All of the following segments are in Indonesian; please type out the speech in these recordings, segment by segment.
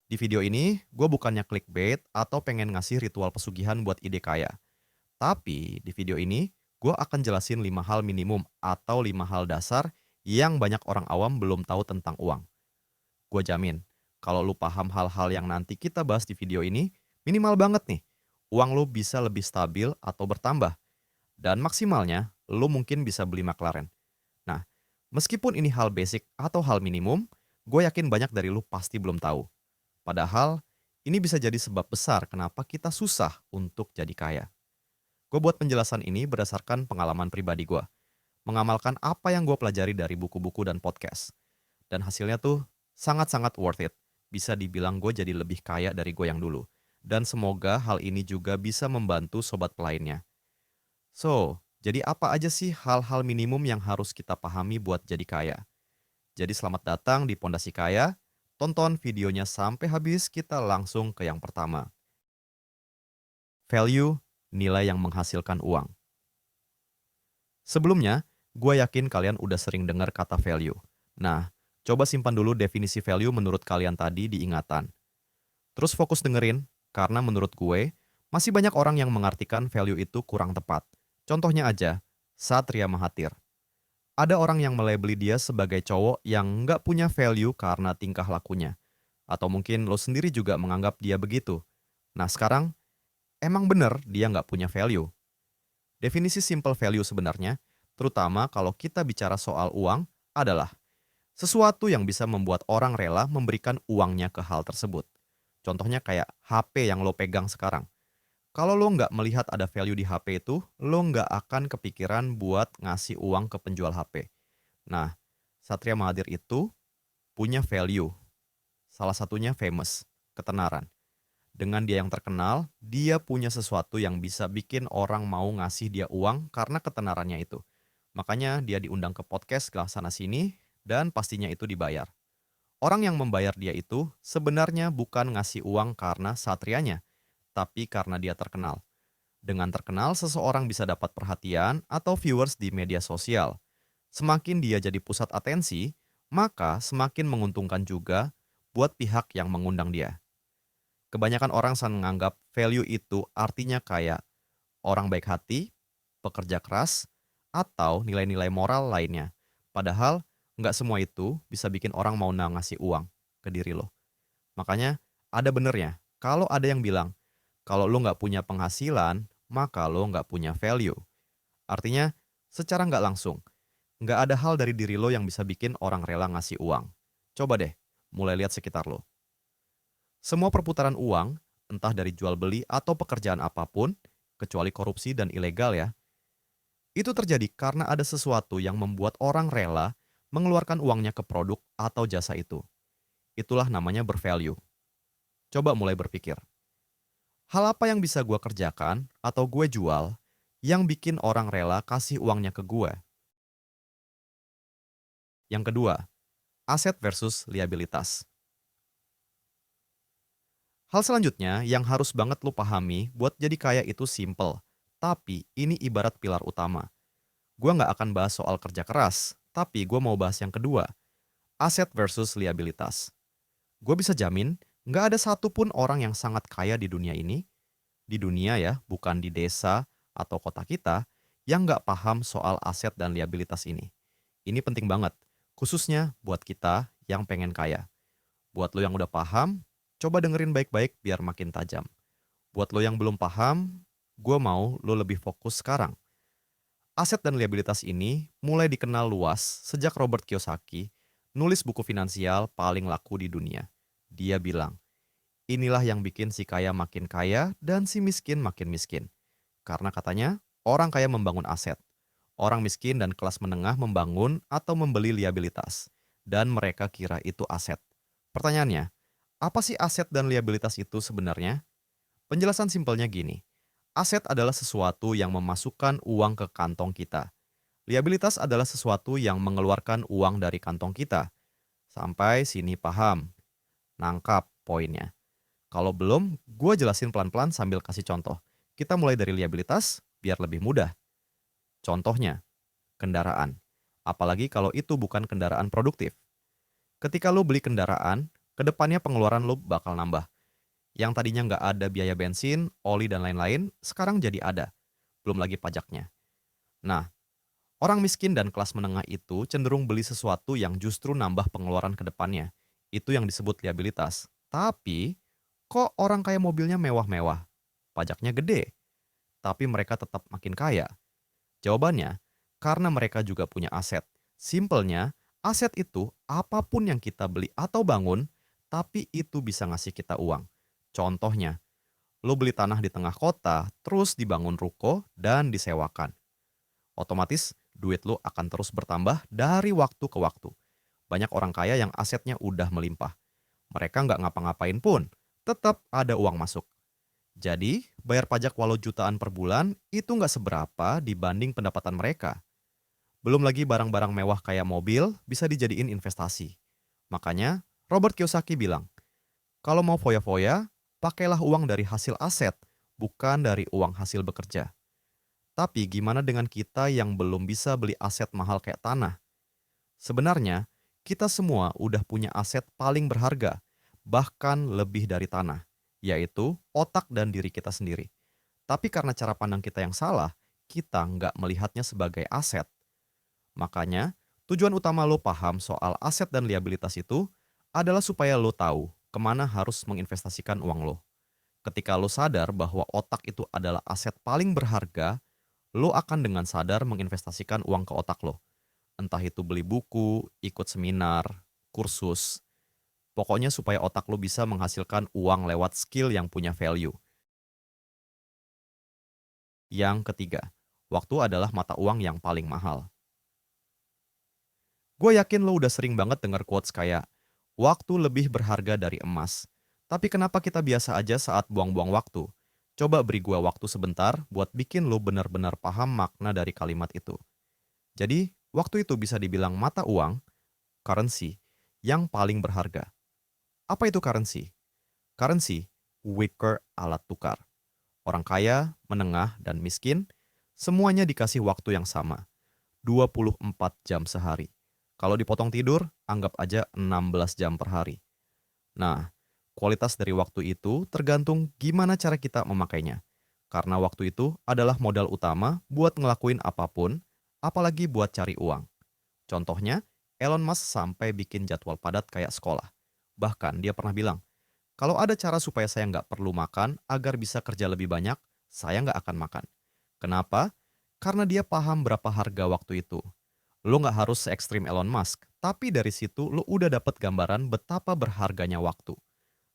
Di video ini, gue bukannya clickbait atau pengen ngasih ritual pesugihan buat ide kaya. Tapi di video ini, gue akan jelasin 5 hal minimum atau 5 hal dasar yang banyak orang awam belum tahu tentang uang. Gue jamin, kalau lu paham hal-hal yang nanti kita bahas di video ini, minimal banget nih, uang lu bisa lebih stabil atau bertambah. Dan maksimalnya, lu mungkin bisa beli McLaren. Nah, meskipun ini hal basic atau hal minimum, gue yakin banyak dari lu pasti belum tahu. Padahal, ini bisa jadi sebab besar kenapa kita susah untuk jadi kaya. Gue buat penjelasan ini berdasarkan pengalaman pribadi gue. Mengamalkan apa yang gue pelajari dari buku-buku dan podcast. Dan hasilnya tuh sangat-sangat worth it. Bisa dibilang gue jadi lebih kaya dari gue yang dulu. Dan semoga hal ini juga bisa membantu sobat lainnya. So, jadi apa aja sih hal-hal minimum yang harus kita pahami buat jadi kaya? Jadi selamat datang di Pondasi Kaya. Tonton videonya sampai habis, kita langsung ke yang pertama. Value, nilai yang menghasilkan uang. Sebelumnya, gue yakin kalian udah sering dengar kata value. Nah, coba simpan dulu definisi value menurut kalian tadi di ingatan. Terus fokus dengerin, karena menurut gue, masih banyak orang yang mengartikan value itu kurang tepat. Contohnya aja, Satria Mahathir. Ada orang yang melabeli dia sebagai cowok yang nggak punya value karena tingkah lakunya. Atau mungkin lo sendiri juga menganggap dia begitu. Nah sekarang, emang bener dia nggak punya value. Definisi simple value sebenarnya, terutama kalau kita bicara soal uang, adalah sesuatu yang bisa membuat orang rela memberikan uangnya ke hal tersebut. Contohnya kayak HP yang lo pegang sekarang. Kalau lo nggak melihat ada value di HP itu, lo nggak akan kepikiran buat ngasih uang ke penjual HP. Nah, Satria Mahathir itu punya value. Salah satunya famous, ketenaran. Dengan dia yang terkenal, dia punya sesuatu yang bisa bikin orang mau ngasih dia uang karena ketenarannya itu. Makanya dia diundang ke podcast ke sana sini dan pastinya itu dibayar. Orang yang membayar dia itu sebenarnya bukan ngasih uang karena satrianya, tapi karena dia terkenal. Dengan terkenal, seseorang bisa dapat perhatian atau viewers di media sosial. Semakin dia jadi pusat atensi, maka semakin menguntungkan juga buat pihak yang mengundang dia. Kebanyakan orang menganggap value itu artinya kayak orang baik hati, pekerja keras, atau nilai-nilai moral lainnya. Padahal nggak semua itu bisa bikin orang mau ngasih uang ke diri lo. Makanya ada benernya kalau ada yang bilang kalau lo nggak punya penghasilan, maka lo nggak punya value. Artinya secara nggak langsung, nggak ada hal dari diri lo yang bisa bikin orang rela ngasih uang. Coba deh, mulai lihat sekitar lo. Semua perputaran uang, entah dari jual beli atau pekerjaan apapun, kecuali korupsi dan ilegal ya, itu terjadi karena ada sesuatu yang membuat orang rela mengeluarkan uangnya ke produk atau jasa itu. Itulah namanya bervalue. Coba mulai berpikir, hal apa yang bisa gue kerjakan atau gue jual yang bikin orang rela kasih uangnya ke gue? Yang kedua, aset versus liabilitas. Hal selanjutnya yang harus banget lu pahami buat jadi kaya itu simple. Tapi ini ibarat pilar utama. Gua nggak akan bahas soal kerja keras, tapi gua mau bahas yang kedua, aset versus liabilitas. Gue bisa jamin, nggak ada satupun orang yang sangat kaya di dunia ya, bukan di desa atau kota kita, yang nggak paham soal aset dan liabilitas ini. Ini penting banget, khususnya buat kita yang pengen kaya. Buat lo yang udah paham, coba dengerin baik-baik biar makin tajam. Buat lo yang belum paham, gue mau lo lebih fokus sekarang. Aset dan liabilitas ini mulai dikenal luas sejak Robert Kiyosaki nulis buku finansial paling laku di dunia. Dia bilang, inilah yang bikin si kaya makin kaya dan si miskin makin miskin. Karena katanya, orang kaya membangun aset. Orang miskin dan kelas menengah membangun atau membeli liabilitas. Dan mereka kira itu aset. Pertanyaannya, apa sih aset dan liabilitas itu sebenarnya? Penjelasan simpelnya gini, aset adalah sesuatu yang memasukkan uang ke kantong kita. Liabilitas adalah sesuatu yang mengeluarkan uang dari kantong kita. Sampai sini paham? Nangkap poinnya. Kalau belum, gue jelasin pelan-pelan sambil kasih contoh. Kita mulai dari liabilitas biar lebih mudah. Contohnya, kendaraan. Apalagi kalau itu bukan kendaraan produktif. Ketika lo beli kendaraan, kedepannya pengeluaran lo bakal nambah. Yang tadinya nggak ada biaya bensin, oli, dan lain-lain, sekarang jadi ada. Belum lagi pajaknya. Nah, orang miskin dan kelas menengah itu cenderung beli sesuatu yang justru nambah pengeluaran ke depannya. Itu yang disebut liabilitas. Tapi, kok orang kaya mobilnya mewah-mewah? Pajaknya gede, tapi mereka tetap makin kaya. Jawabannya, karena mereka juga punya aset. Simpelnya, aset itu apapun yang kita beli atau bangun, tapi itu bisa ngasih kita uang. Contohnya, lo beli tanah di tengah kota, terus dibangun ruko dan disewakan. Otomatis, duit lo akan terus bertambah dari waktu ke waktu. Banyak orang kaya yang asetnya udah melimpah. Mereka nggak ngapa-ngapain pun, tetap ada uang masuk. Jadi, bayar pajak walau jutaan per bulan itu nggak seberapa dibanding pendapatan mereka. Belum lagi barang-barang mewah kayak mobil bisa dijadiin investasi. Makanya, Robert Kiyosaki bilang, kalau mau foya-foya, pakailah uang dari hasil aset, bukan dari uang hasil bekerja. Tapi gimana dengan kita yang belum bisa beli aset mahal kayak tanah? Sebenarnya, kita semua udah punya aset paling berharga, bahkan lebih dari tanah, yaitu otak dan diri kita sendiri. Tapi karena cara pandang kita yang salah, kita nggak melihatnya sebagai aset. Makanya, tujuan utama lo paham soal aset dan liabilitas itu adalah supaya lo tahu kemana harus menginvestasikan uang lo. Ketika lo sadar bahwa otak itu adalah aset paling berharga, lo akan dengan sadar menginvestasikan uang ke otak lo. Entah itu beli buku, ikut seminar, kursus. Pokoknya supaya otak lo bisa menghasilkan uang lewat skill yang punya value. Yang ketiga, waktu adalah mata uang yang paling mahal. Gue yakin lo udah sering banget dengar quotes kayak, waktu lebih berharga dari emas. Tapi kenapa kita biasa aja saat buang-buang waktu? Coba beri gue waktu sebentar buat bikin lo benar-benar paham makna dari kalimat itu. Jadi, waktu itu bisa dibilang mata uang, currency, yang paling berharga. Apa itu currency? Currency, weaker alat tukar. Orang kaya, menengah, dan miskin, semuanya dikasih waktu yang sama, 24 jam sehari. Kalau dipotong tidur, anggap aja 16 jam per hari. Nah, kualitas dari waktu itu tergantung gimana cara kita memakainya. Karena waktu itu adalah modal utama buat ngelakuin apapun, apalagi buat cari uang. Contohnya, Elon Musk sampai bikin jadwal padat kayak sekolah. Bahkan dia pernah bilang, kalau ada cara supaya saya nggak perlu makan agar bisa kerja lebih banyak, saya nggak akan makan. Kenapa? Karena dia paham berapa harga waktu itu. Lo nggak harus se-ekstrim Elon Musk, tapi dari situ lo udah dapet gambaran betapa berharganya waktu.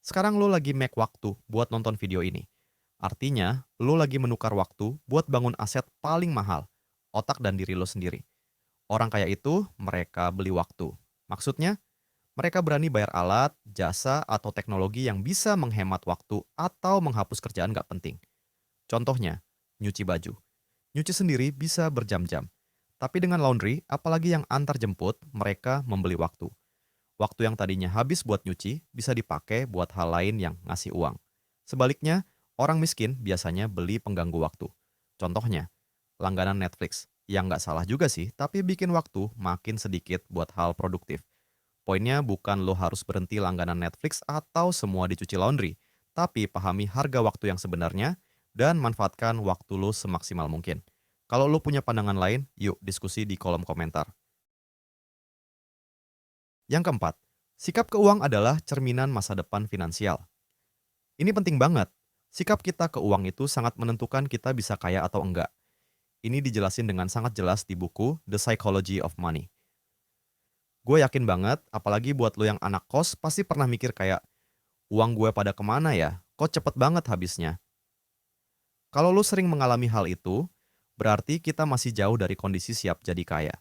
Sekarang lo lagi make waktu buat nonton video ini. Artinya, lo lagi menukar waktu buat bangun aset paling mahal, otak dan diri lo sendiri. Orang kaya itu, mereka beli waktu. Maksudnya, mereka berani bayar alat, jasa, atau teknologi yang bisa menghemat waktu atau menghapus kerjaan nggak penting. Contohnya, nyuci baju. Nyuci sendiri bisa berjam-jam. Tapi dengan laundry, apalagi yang antar jemput, mereka membeli waktu. Waktu yang tadinya habis buat nyuci, bisa dipakai buat hal lain yang ngasih uang. Sebaliknya, orang miskin biasanya beli pengganggu waktu. Contohnya, langganan Netflix. Yang nggak salah juga sih, tapi bikin waktu makin sedikit buat hal produktif. Poinnya bukan lo harus berhenti langganan Netflix atau semua dicuci laundry, tapi pahami harga waktu yang sebenarnya dan manfaatkan waktu lo semaksimal mungkin. Kalau lo punya pandangan lain, yuk diskusi di kolom komentar. Yang keempat, sikap keuangan adalah cerminan masa depan finansial. Ini penting banget. Sikap kita ke uang itu sangat menentukan kita bisa kaya atau enggak. Ini dijelasin dengan sangat jelas di buku The Psychology of Money. Gue yakin banget, apalagi buat lo yang anak kos, pasti pernah mikir kayak, uang gue pada kemana ya? Kok cepet banget habisnya? Kalau lo sering mengalami hal itu, berarti kita masih jauh dari kondisi siap jadi kaya.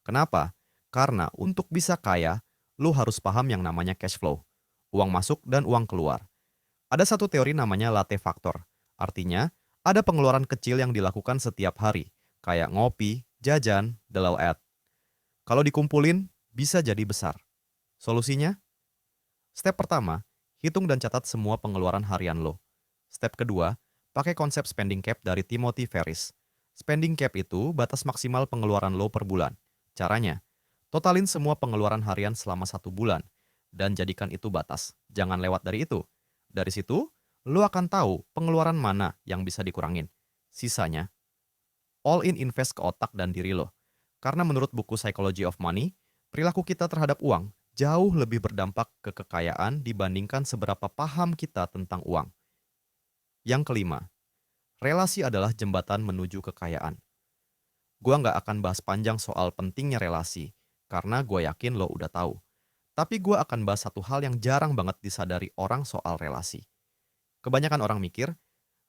Kenapa? Karena untuk bisa kaya, lo harus paham yang namanya cash flow, uang masuk dan uang keluar. Ada satu teori namanya latte factor. Artinya, ada pengeluaran kecil yang dilakukan setiap hari, kayak ngopi, jajan, delau ad. Kalau dikumpulin, bisa jadi besar. Solusinya? Step pertama, hitung dan catat semua pengeluaran harian lo. Step kedua, pakai konsep spending cap dari Timothy Ferris. Spending cap itu batas maksimal pengeluaran lo per bulan. Caranya, totalin semua pengeluaran harian selama 1 bulan. dan jadikan itu batas. Jangan lewat dari itu. Dari situ, lo akan tahu pengeluaran mana yang bisa dikurangin. Sisanya, all in invest ke otak dan diri lo. Karena menurut buku Psychology of Money, perilaku kita terhadap uang jauh lebih berdampak ke kekayaan dibandingkan seberapa paham kita tentang uang. Yang kelima, relasi adalah jembatan menuju kekayaan. Gua nggak akan bahas panjang soal pentingnya relasi, karena gue yakin lo udah tahu. Tapi gue akan bahas satu hal yang jarang banget disadari orang soal relasi. Kebanyakan orang mikir,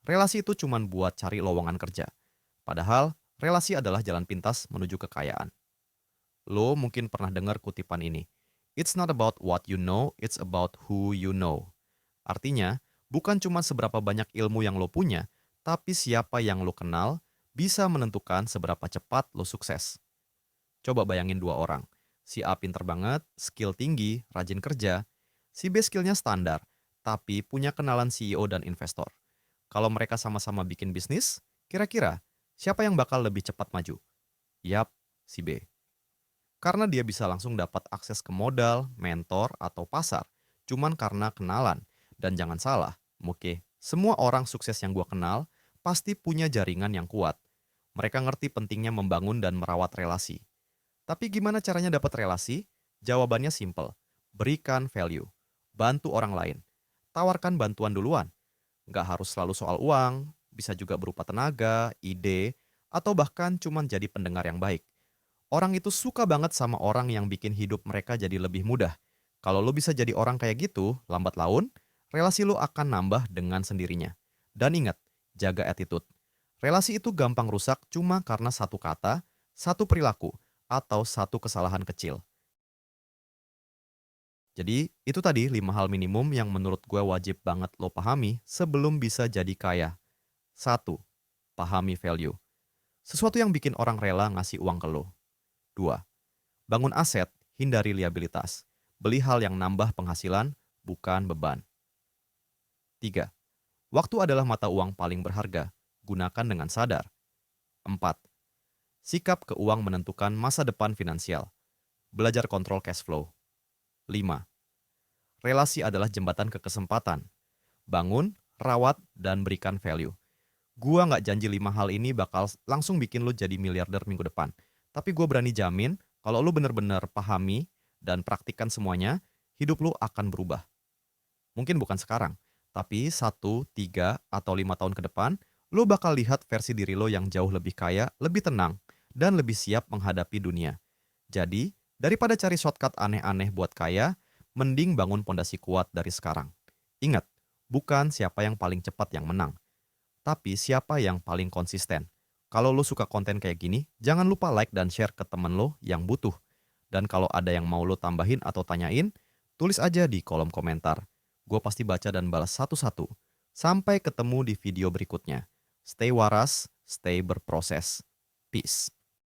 relasi itu cuma buat cari lowongan kerja. Padahal, relasi adalah jalan pintas menuju kekayaan. Lo mungkin pernah dengar kutipan ini. It's not about what you know, it's about who you know. Artinya, bukan cuma seberapa banyak ilmu yang lo punya, tapi siapa yang lo kenal bisa menentukan seberapa cepat lo sukses. Coba bayangin dua orang. Si A pinter banget, skill tinggi, rajin kerja. Si B skillnya standar, tapi punya kenalan CEO dan investor. Kalau mereka sama-sama bikin bisnis, kira-kira siapa yang bakal lebih cepat maju? Yap, si B. Karena dia bisa langsung dapat akses ke modal, mentor, atau pasar. Cuman karena kenalan. Dan jangan salah, oke, semua orang sukses yang gua kenal pasti punya jaringan yang kuat. Mereka ngerti pentingnya membangun dan merawat relasi. Tapi gimana caranya dapat relasi? Jawabannya simple. Berikan value. Bantu orang lain. Tawarkan bantuan duluan. Nggak harus selalu soal uang, bisa juga berupa tenaga, ide, atau bahkan cuman jadi pendengar yang baik. Orang itu suka banget sama orang yang bikin hidup mereka jadi lebih mudah. Kalau lo bisa jadi orang kayak gitu, lambat laun, relasi lo akan nambah dengan sendirinya. Dan ingat, jaga attitude. Relasi itu gampang rusak cuma karena satu kata, satu perilaku, atau satu kesalahan kecil. Jadi, itu tadi 5 hal minimum yang menurut gue wajib banget lo pahami sebelum bisa jadi kaya. Satu, pahami value. Sesuatu yang bikin orang rela ngasih uang ke lo. 2, bangun aset, hindari liabilitas. Beli hal yang nambah penghasilan, bukan beban. 3, waktu adalah mata uang paling berharga. Gunakan dengan sadar. 4, sikap ke uang menentukan masa depan finansial. Belajar kontrol cash flow. 5, relasi adalah jembatan ke kesempatan. Bangun, rawat, dan berikan value. Gua nggak janji 5 hal ini bakal langsung bikin lu jadi miliarder minggu depan. Tapi gue berani jamin, kalau lu bener-bener pahami dan praktikkan semuanya, hidup lu akan berubah. Mungkin bukan sekarang, tapi 1, 3, atau 5 tahun ke depan, lu bakal lihat versi diri lo yang jauh lebih kaya, lebih tenang, dan lebih siap menghadapi dunia. Jadi, daripada cari shortcut aneh-aneh buat kaya, mending bangun pondasi kuat dari sekarang. Ingat, bukan siapa yang paling cepat yang menang, tapi siapa yang paling konsisten. Kalau lo suka konten kayak gini, jangan lupa like dan share ke temen lo yang butuh. Dan kalau ada yang mau lo tambahin atau tanyain, tulis aja di kolom komentar. Gue pasti baca dan balas satu-satu. Sampai ketemu di video berikutnya. Stay waras, stay berproses. Peace.